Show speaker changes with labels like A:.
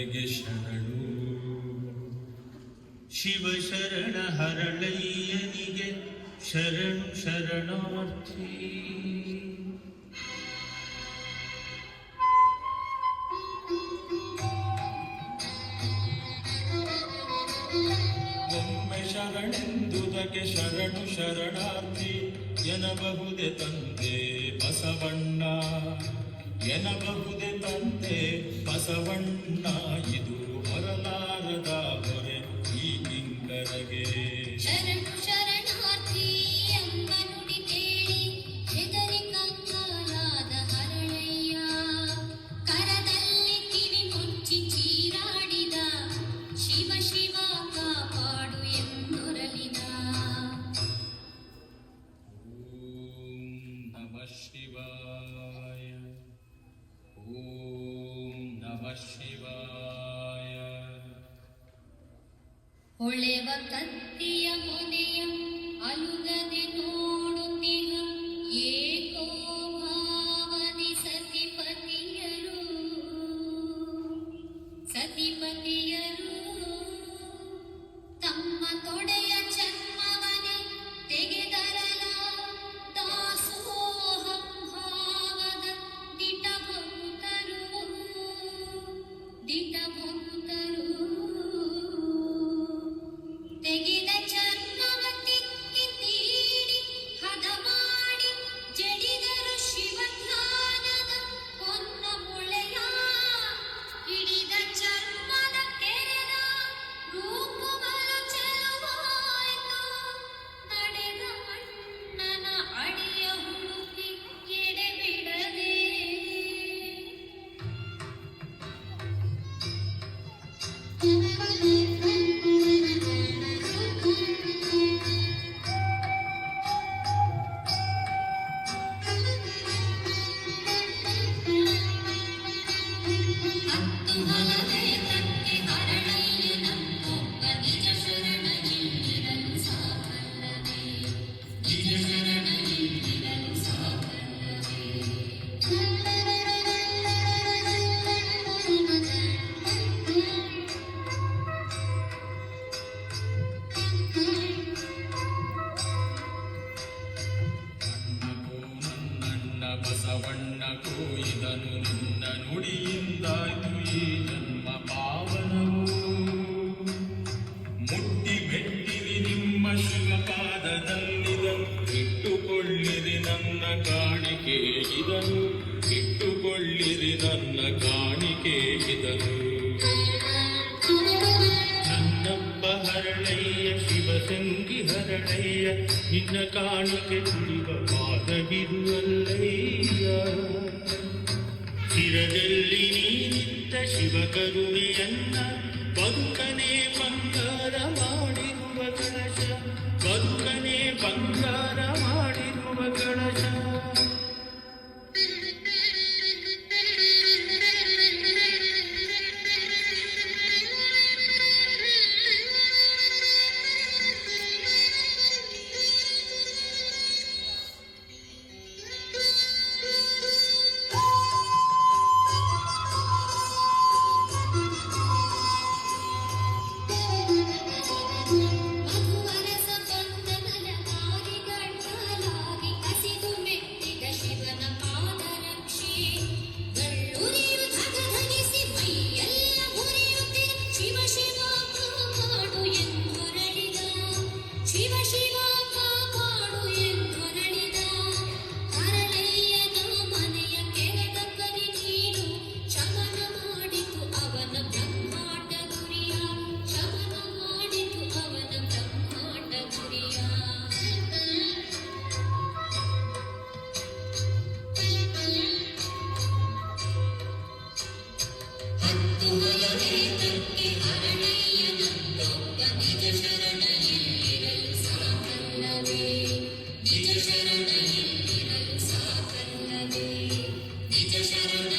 A: ಹರಳೆಗೆ ಶರಣು ಶಿವ ಶರಣ ಹರಳಯ್ಯನಿಗೆ ಶರಣು ಶರಣಾರ್ಥಿ. ಒಮ್ಮೆ ಶರಣೆಂದುದಕ್ಕೆ ಶರಣು ಶರಣಾರ್ಥಿ ಎನ್ನಬಹುದೇ ತಂದೆ ಬಸವಣ್ಣ, ಎನ್ನಬಹುದೇ ತಂದೆ ಬಸವಣ್ಣ. ಇದು ಹೊರಲಾರದ ಹೊರೆ ಈ ಕಿಂಕರಗೆ.
B: ಶರಣು ಶರಣಾರ್ಥಿ ಎಂಬ ನುಡಿ ಕೇಳಿ ಹೆದರಿ ಕಂಗಾಲಾದ ಹರಳಯ್ಯ, ಕರದಲ್ಲಿ ಕಿವಿ ಮುಚ್ಚಿ ಚೀರಾಡಿದ ಶಿವ ಶಿವ ಕಾಪಾಡು ಎಂದೊರಲಿದ.
A: ಓಂ ನಮಃ ಶಿವಾಯ, ಓಂ ನಮಃ ಶಿವಾಯ.
B: ಹೊಳೆವ ಕತ್ತಿಯ ಮೊನೆಯ ಅಲುಗದೆ ನೋಡುತ್ತಿಹ ಏಕೋ ಭಾವದಿ ಸತಿಪತಿಯರು ತಮ್ಮ ತೊಡೆಯ ಚರ್ಮವನೆ ತೆಗೆದರಲ ದಾಸೋಹಂ ಭಾವದ ದಿಟಭಕ್ತರು ತೆಗೆದ ಚರ್ಮವ ತಿಕ್ಕಿ ತೀಡಿ ಹದ ಮಾಡಿ ಜಡಿದರು ಶಿವಧ್ಯಾನದ ಹೊನ್ನ ಮುಳೆಯ. ಹಿಡಿದ ಚರ್ಮದ ತೆರೆದ ರೂಪುಗಳು ಚೆಲುವಾಯಿತು, ನಡೆದ ಅಣ್ಣನ ಅಡಿಯ ಹುಡುಕಿ ಎಡೆಬಿಡದೆ.
A: ಬಸವಣ್ಣಕೋ ಇದನು ನಿನ್ನ ನುಡಿಯಿಂದಾಯ್ತು ಈ ಜನ್ಮ ಪಾವನವು. ಮುಟ್ಟಿ ಮೆಟ್ಟಿರಿ ನಿಮ್ಮ ಶಿವ ಪಾದದಲ್ಲಿದನು, ಇಟ್ಟುಕೊಳ್ಳಿರಿ ನನ್ನ ಕಾಣಿಕೆ ಇದನು, ಇಟ್ಟುಕೊಳ್ಳಿರಿ ನನ್ನ ಕಾಣಿಕೆ ಇದನು. ನನ್ನಪ್ಪ ಹರಳಯ್ಯ ಶಿವಸಂಗಿ ಹರಳಯ್ಯ, ನಿನ್ನ ಕಾಣಿಕೆ ತುಳಿವ ಪಾದವಿರುವಲ್ಲಯ್ಯ. ಶಿರದಲ್ಲಿ ನೀನಿದ್ದ ಶಿವಕರುಣೆಯನ್ನ ಬದುಕನೆ ಬಂಗಾರ ಮಾಡಿರುವ ಕಳಶ, ಬದುಕನೆ ಬಂಗಾರ ಮಾಡಿರುವ ಕಳಶ.
B: ನಿಜ ಶರಣ